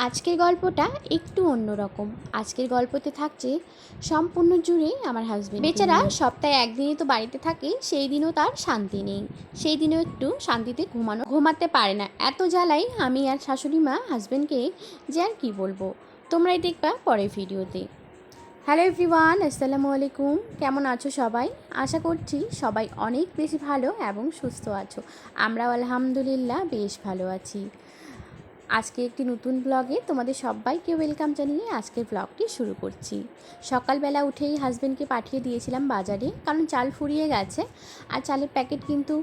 আজকের গল্পটা একটু অন্যরকম। আজকের গল্পতে থাকছে সম্পূর্ণ জুড়ে আমার হাজবেন্ড। বেচারা সপ্তাহে একদিনই তো বাড়িতে থাকে, সেই দিনও তার শান্তি নেই। সেই দিনও একটু শান্তিতে ঘুমাতে পারে না। এত জ্বালাই আমি আর শাশুড়ি মা হাজবেন্ডকে, যে আর কি বলবো। তোমরাই দেখবা পরের ভিডিওতে। হ্যালো এভরিওয়ান, আসসালামু আলাইকুম। কেমন আছো সবাই? আশা করছি সবাই অনেক বেশি ভালো এবং সুস্থ আছো। আমরাও আলহামদুলিল্লাহ বেশ ভালো আছি। আজকে একটি নতুন ব্লগে তোমাদের সবাইকে ওয়েলকাম জানিয়ে আজকের ব্লগটি শুরু করছি। সকালবেলা উঠেই হাজব্যান্ডকে পাঠিয়ে দিয়েছিলাম বাজারে, কারণ চাল ফুরিয়ে গেছে। আর চালের প্যাকেট কিন্তু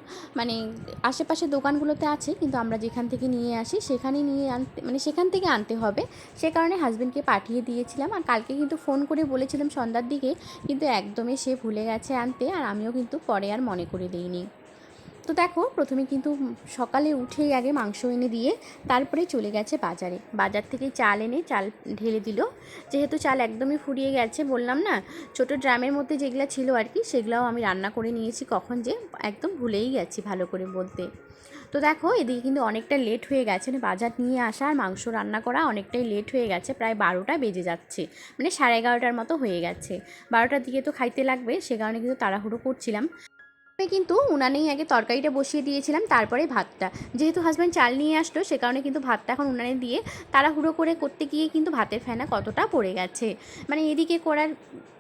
আশেপাশে দোকানগুলোতে আছে, কিন্তু আমরা যেখান থেকে নিয়ে আসি সেখানে সেখান থেকে আনতে হবে। সে কারণে হাজব্যান্ডকে পাঠিয়ে দিয়েছিলাম। আর কালকে কিন্তু ফোন করে বলেছিলাম সন্ধ্যার দিকে, কিন্তু একদমই সে ভুলে গেছে আনতে। আর আমিও কিন্তু পরে আর মনে করে দিইনি। তো দেখো, প্রথমে কিন্তু সকালে উঠেই আগে মাংস এনে দিয়ে তারপরে চলে গেছে বাজারে। বাজার থেকে চাল এনে চাল ঢেলে দিল। যেহেতু চাল একদমই ফুরিয়ে গেছে, বললাম না, ছোট ড্রামের মধ্যে যেগুলো ছিল আর কি, সেগুলোও আমি রান্না করে নিয়েছি। কখন যে একদম ভুলেই গেছি ভালো করে বলতে। তো দেখো, এদিকে কিন্তু অনেকটা লেট হয়ে গেছে, বাজার নিয়ে আসা আর মাংস রান্না করা অনেকটাই লেট হয়ে গেছে। প্রায় 12টা বেজে যাচ্ছে, 11:30 মতো হয়ে গেছে। 12টার দিকে তো খাইতে লাগবে, সে কারণে কিন্তু তাড়াহুড়ো করছিলাম। কিন্তু উনানেই আগে তরকারিটা বসিয়ে দিয়েছিলাম, তারপরে ভাতটা। যেহেতু হাজব্যান্ড চাল নিয়ে আসলো, সে কারণে কিন্তু ভাতটা এখন উনানে দিয়ে তাড়াহুড়ো করে করতে গিয়ে কিন্তু ভাতের ফেনা কতটা পড়ে গেছে। এদিকে করার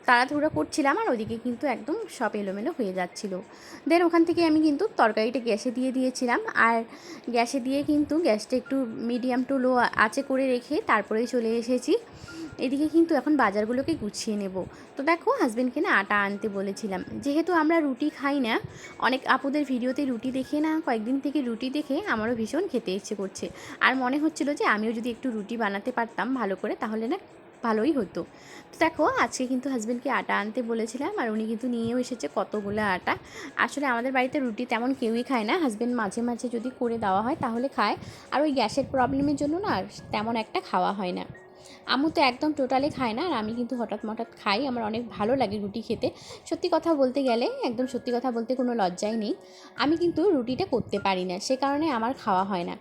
তাড়াহুড়ো করছিলাম, আর ওদিকে কিন্তু একদম সব এলোমেলো হয়ে যাচ্ছিলো। দেন ওখান থেকে আমি কিন্তু তরকারিটা গ্যাসে দিয়ে দিয়েছিলাম। আর গ্যাসে দিয়ে কিন্তু গ্যাসটা একটু মিডিয়াম টু লো আঁচে করে রেখে তারপরেই চলে এসেছি। এদিকে কিন্তু এখন বাজারগুলোকে গুছিয়ে নেব। তো দেখো, হাজব্যান্ডকে না আটা আনতে বলেছিলাম। যেহেতু আমরা রুটি খাই না, অনেক আপুদের ভিডিওতে রুটি দেখে না, কয়েকদিন থেকে রুটি দেখে আমারও ভীষণ খেতে ইচ্ছে করছে। আর মনে হচ্ছিল যে আমিও যদি একটু রুটি বানাতে পারতাম ভালো করে, তাহলে না ভালোই হতো। তো দেখো, আজকে কিন্তু হাজব্যান্ডকে আটা আনতে বলেছিলাম, আর উনি কিন্তু নিয়েও এসেছে কতগুলো আটা। আসলে আমাদের বাড়িতে রুটি তেমন কেউই খায় না। হাজব্যান্ড মাঝে মাঝে যদি করে দেওয়া হয় তাহলে খায়। আর ওই গ্যাসের প্রবলেমের জন্য না তেমন একটা খাওয়া হয় না। আম্মু তো একদম টোটালি খায় না, আর আমি কিন্তু হঠাৎ খাই। আমার অনেক ভালো লাগে রুটি খেতে। সত্যি কথা বলতে গেলে, একদম সত্যি কথা বলতে কোনো লজ্জাই নেই, আমি কিন্তু রুটিটা করতে পারি না, সে কারণে আমার খাওয়া হয় না।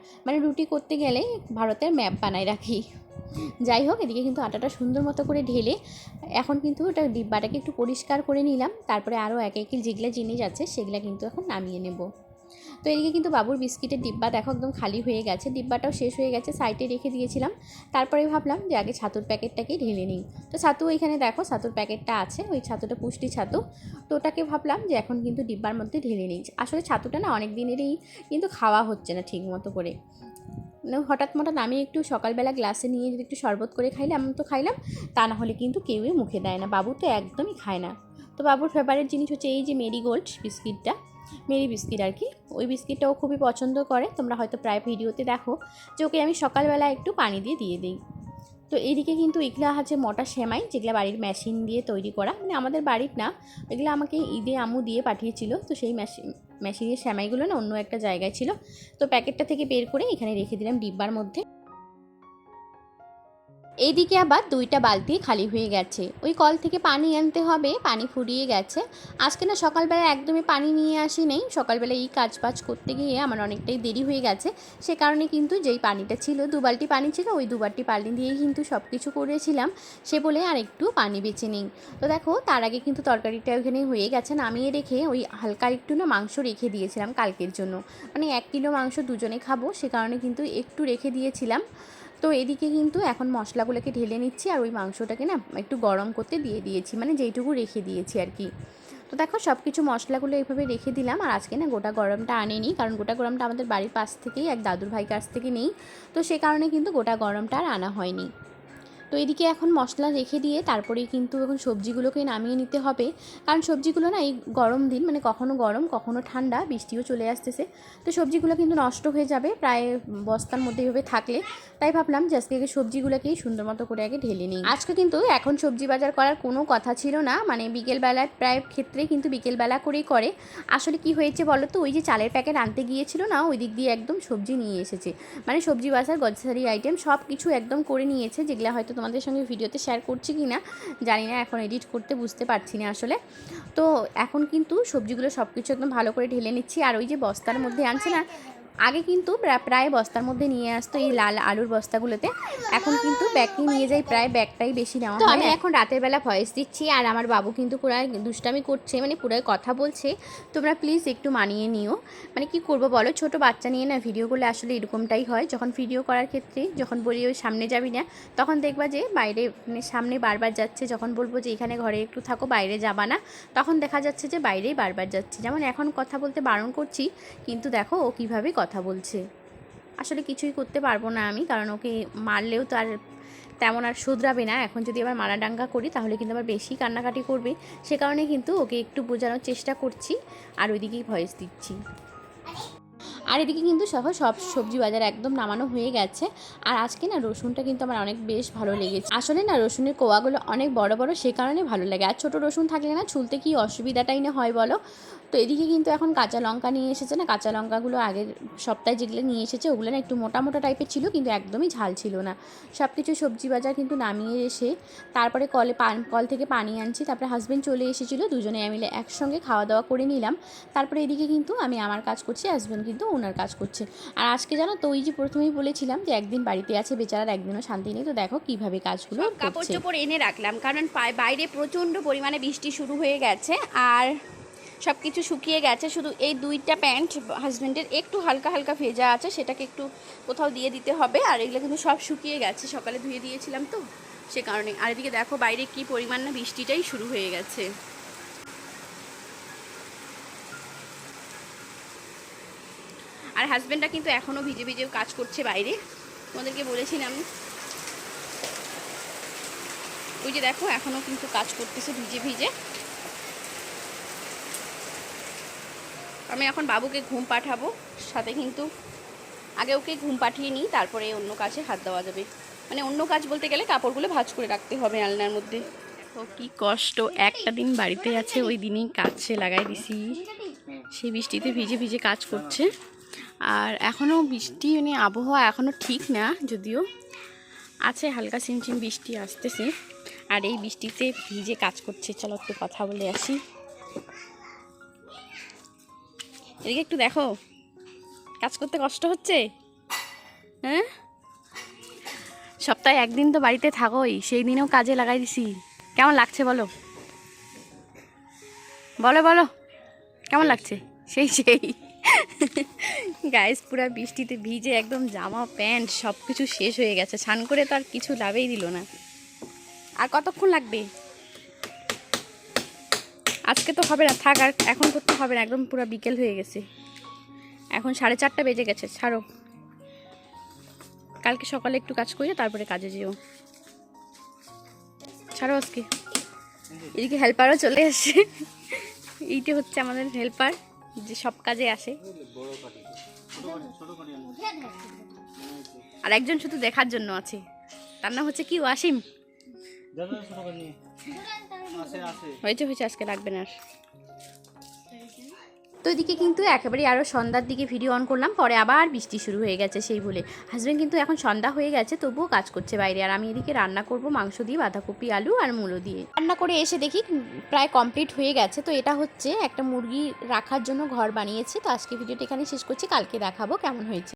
রুটি করতে গেলে ভারতের ম্যাপ বানায় রাখি। যাই হোক, এদিকে কিন্তু আটাটা সুন্দর মতো করে ঢেলে এখন কিন্তু ওটা ডিব্বাটাকে একটু পরিষ্কার করে নিলাম। তারপরে আরও এক এক যেগুলো জিনিস আছে সেগুলো কিন্তু এখন নামিয়ে নেব। তো এদিকে কিন্তু বাবুর বিস্কিটের ডিব্বা দেখো একদম খালি হয়ে গেছে, ডিব্বাটাও শেষ হয়ে গেছে, সাইডে রেখে দিয়েছিলাম। তারপরে ভাবলাম যে আগে ছাতুর প্যাকেটটাকেই ঢেলে নিই। তো ছাতু এখানে দেখো, ছাতুর প্যাকেটটা আছে, ওই ছাতুটা পুষ্টি ছাতু। তো ওটাকে ভাবলাম যে এখন কিন্তু ডিব্বার মধ্যে ঢেলে নিই। আসলে ছাতুটা না অনেক দিনেরই কিন্তু খাওয়া হচ্ছে না ঠিক মতো করে। হঠাৎ আমি একটু সকালবেলা গ্লাসে নিয়ে যদি একটু শরবত করে খাইলে আমি তো খাইলাম, তা না হলে কিন্তু কেউই মুখে দেয় না। বাবু তো একদমই খায় না। তো বাবুর ফেভারিট জিনিস হচ্ছে এই যে মেরিগোল্ড বিস্কিটটা, মেরি বিস্কিট আর কি। ওই বিস্কিটটাও খুবই পছন্দ করে, তোমরা হয়তো প্রায় ভিডিওতে দেখো যে ওকে আমি সকালবেলা একটু পানি দিয়ে দিই। তো এইদিকে কিন্তু এগুলো আছে মোটা সেমাই, যেগুলো বাড়ির মেশিন দিয়ে তৈরি করা, আমাদের বাড়ির না, এগুলো আমাকে ঈদে আম্মু দিয়ে পাঠিয়েছিল। তো সেই মেশিনের সেমাইগুলো না অন্য একটা জায়গায় ছিল। তো প্যাকেটটা থেকে বের করে এখানে রেখে দিলাম ডিব্বার মধ্যে। এইদিকে আবার 2টা বালতি খালি হয়ে গেছে, ওই কল থেকে পানি আনতে হবে, পানি ফুরিয়ে গেছে। আজকে না সকালবেলা একদমই পানি নিয়ে আসি নেই, সকালবেলা এই কাজ করতে গিয়ে আমার অনেকটাই দেরি হয়ে গেছে। সে কারণে কিন্তু যেই পানিটা ছিল, 2 বালতি পানি ছিল, ওই 2 বালতি পানি দিয়েই কিন্তু সব কিছু করেছিলাম। সে বলে আর একটু পানি বেঁচে নেই। তো দেখো, তার আগে কিন্তু তরকারিটা ওখানে হয়ে গেছে, নামিয়ে রেখে ওই হালকা একটু না মাংস রেখে দিয়েছিলাম কালকের জন্য। 1 কিলো মাংস দুজনে খাবো, সে কারণে কিন্তু একটু রেখে দিয়েছিলাম। তো এদিকে কিন্তু এখন মশলাগুলোকে ঢেলে নিচ্ছি, আর ওই মাংসটাকে না একটু গরম করতে দিয়ে দিয়েছি, যেইটুকু রেখে দিয়েছি আর কি। তো দেখো, সব কিছু মশলাগুলো এইভাবে রেখে দিলাম। আর আজকে না গোটা গরমটা আনেনি, কারণ গোটা গরমটা আমাদের বাড়ির পাশ থেকেই এক দাদুর ভাই কাছ থেকে নেই। তো সে কারণে কিন্তু গোটা গরমটা আর আনা হয়নি। তো এদিকে এখন মশলা রেখে দিয়ে তারপরেই কিন্তু এখন সবজিগুলোকে নামিয়ে নিতে হবে, কারণ সবজিগুলো না এই গরম দিন, কখনো গরম কখনো ঠান্ডা, বৃষ্টিও চলে আসতেছে। তো সবজিগুলো কিন্তু নষ্ট হয়ে যাবে প্রায় বস্তার মধ্যে এভাবে থাকলে। তাই ভাবলাম যে আজকে সবজিগুলোকেই সুন্দর মতো করে আগে ঢেলে নিই। আজকে কিন্তু এখন সবজি বাজার করার কোনো কথা ছিল না, বিকেলবেলার প্রায় ক্ষেত্রে কিন্তু বিকেলবেলা করেই করে। আসলে কি হয়েছে বলো তো, ওই যে চালের প্যাকেট আনতে গিয়েছিল না, ওই দিক দিয়ে একদম সবজি নিয়ে এসেছে। সবজি বাজার গ্রসারি আইটেম সব কিছু একদম করে নিয়েছে, যেগুলো হয়তো তোমাদের সঙ্গে ভিডিওতে শেয়ার করছি কি না জানি না, এখন এডিট করতে বুঝতে পারছি না আসলে। তো এখন কিন্তু সবজিগুলো সব কিছু একদম ভালো করে ঢেলে নিচ্ছি। আর ওই যে বস্তার মধ্যে আনছে না, আগে কিন্তু প্রায় বস্তার মধ্যে নিয়ে আসতো এই লাল আলুর বস্তাগুলোতে, এখন কিন্তু ব্যাগটি নিয়ে যাই, প্রায় ব্যাগটাই বেশি নেওয়া হয়। তো আমি এখন রাতের বেলা ভয়েস দিচ্ছি আর আমার বাবু কিন্তু পুরাই দুষ্টামি করছে, মানে পুরাই কথা বলছে। তোমরা প্লিজ একটু মানিয়ে নিও। মানে কি করবো বলো, ছোট বাচ্চা নিয়ে না ভিডিও করলে আসলে এরকমটাই হয়। যখন ভিডিও করার ক্ষেত্রে যখন বলি ওই সামনে যাবি না, তখন দেখবা যে বাইরে মানে সামনে বারবার যাচ্ছে। যখন বলবো যে এখানে ঘরে একটু থাকো, বাইরে যাবা না, তখন দেখা যাচ্ছে যে বাইরেই বারবার যাচ্ছে। যেমন এখন কথা বলতে বারণ করছি, কিন্তু দেখো ও কীভাবে কথা বলছে। আসলে কিছুই করতে পারবো না আমি, কারণ ওকে মারলেও তো আর তেমন আর শুধরাবে না। এখন যদি আবার মারাডাঙ্গা করি তাহলে কিন্তু আবার বেশি কান্নাকাটি করবে। সে কারণে কিন্তু ওকে একটু বোঝানোর চেষ্টা করছি আর ওইদিকেই ভয়েস দিচ্ছি। আর এদিকে কিন্তু সব সবজি বাজার একদম নামানো হয়ে গেছে। আর আজকে না রসুনটা কিন্তু আমার অনেক বেশ ভালো লেগেছে। আসলে না রসুনের কোয়াগুলো অনেক বড় বড়, সে কারণে ভালো লাগে। আর ছোটো রসুন থাকলে না ছুলতে কি অসুবিধাটাই না হয় বলো। তো এদিকে কিন্তু এখন কাঁচা লঙ্কা নিয়ে এসেছে না, কাঁচা লঙ্কাগুলো আগের সপ্তাহে যেগুলো নিয়ে এসেছে ওগুলো না একটু মোটা মোটা টাইপের ছিল, কিন্তু একদমই ঝাল ছিল না। সব কিছু সবজি বাজার কিন্তু নামিয়ে এসে তারপরে কল থেকে পানি আনছি। তারপরে হাজব্যান্ড চলে এসেছিলো, দুজনে মিলে একসঙ্গে খাওয়া দাওয়া করে নিলাম। তারপরে এদিকে কিন্তু আমি আমার কাজ করছি, হাজব্যান্ড কিন্তু ওনার কাজ করছে। আর আজকে জানো তো, ওই যে প্রথমেই বলেছিলাম যে একদিন বাড়িতে আছে বেচারার, একদিনও শান্তি নেই। তো দেখো কীভাবে কাজগুলো করছে। কাপড় চোপড় এনে রাখলাম, কারণ বাইরে প্রচণ্ড পরিমাণে বৃষ্টি শুরু হয়ে গেছে আর সব কিছু শুকিয়ে গেছে। শুধু এই দুইটা প্যান্ট হাজব্যান্ডের একটু হালকা হালকা ভেজা আছে, সেটাকে একটু কোথাও দিয়ে দিতে হবে। আর এগুলো কিন্তু সব শুকিয়ে গেছে, সকালে ধুয়ে দিয়েছিলাম তো সে কারণে। আর এদিকে দেখো বাইরে কি পরিমাণ না বৃষ্টিটাই শুরু হয়ে গেছে। আর হাজব্যান্ডটা কিন্তু এখনও ভিজে ভিজে কাজ করছে বাইরে, তোমাদেরকে বলেছিলাম। ওই যে দেখো এখনও কিন্তু কাজ করতেছে ভিজে ভিজে। আমি এখন বাবুকে ঘুম পাঠাবো, সাথে কিন্তু আগে ওকে ঘুম পাঠিয়ে নিই, তারপরে অন্য কাজে হাত দেওয়া যাবে। মানে অন্য কাজ বলতে গেলে কাপড়গুলো ভাঁজ করে রাখতে হবে আলনার মধ্যে। দেখো কি কষ্ট, একটা দিন বাড়িতে আছে ওই দিনই কাজে লাগাই দিছি। সেই বৃষ্টিতে ভিজে ভিজে কাজ করছে। আর এখনও বৃষ্টি মানে আবহাওয়া এখনও ঠিক না, যদিও আছে হালকা ছিমছিম বৃষ্টি আসতেছে। আর এই বৃষ্টিতে ভিজে কাজ করছে। চলো একটু কথা বলে আসি। এদিকে একটু দেখো, কাজ করতে কষ্ট হচ্ছে। হ্যাঁ, সপ্তাহে একদিন তো বাড়িতে থাকোই, সেই দিনেও কাজে লাগাই দিছি। কেমন লাগছে বলো বলো বলো, কেমন লাগছে? সেই গাইস পুরা বৃষ্টিতে ভিজে একদম জামা প্যান্ট সব কিছু শেষ হয়ে গেছে। স্নান করে তো আর কিছু লাভেই দিল না। আর কতক্ষণ লাগবে? আজকে তো হবে না, থাক, আর এখন করতে হবে না, একদম পুরো বিকেল হয়ে গেছে। এখন 4:30 বেজে গেছে। ছাড়ো, কালকে সকালে একটু কাজ করে তারপরে কাজে যেও। ছাড়ো আজকে। এদিকে হেল্পারও চলে আসে। এইটা হচ্ছে আমাদের হেল্পার, যে সব কাজে আসে। আর একজন শুধু দেখার জন্য আছে, তার নাম হচ্ছে কি ওয়াসিম। হয়েছে হয়েছে, আজকে লাগবে না। তো এদিকে কিন্তু একেবারে আরও সন্ধ্যার দিকে ভিডিও অন করলাম, পরে আবার বৃষ্টি শুরু হয়ে গেছে সেই বলে। হাজব্যান্ড কিন্তু এখন সন্ধ্যা হয়ে গেছে, তবুও কাজ করছে বাইরে। আর আমি এদিকে রান্না করব মাংস দিয়ে, বাঁধাকপি আলু আর মূলো দিয়ে। রান্না করে এসে দেখি প্রায় কমপ্লিট হয়ে গেছে। তো এটা হচ্ছে একটা মুরগি রাখার জন্য ঘর বানিয়েছি। তো আজকে ভিডিওটা এখানে শেষ করছি, কালকে দেখাবো কেমন হয়েছে।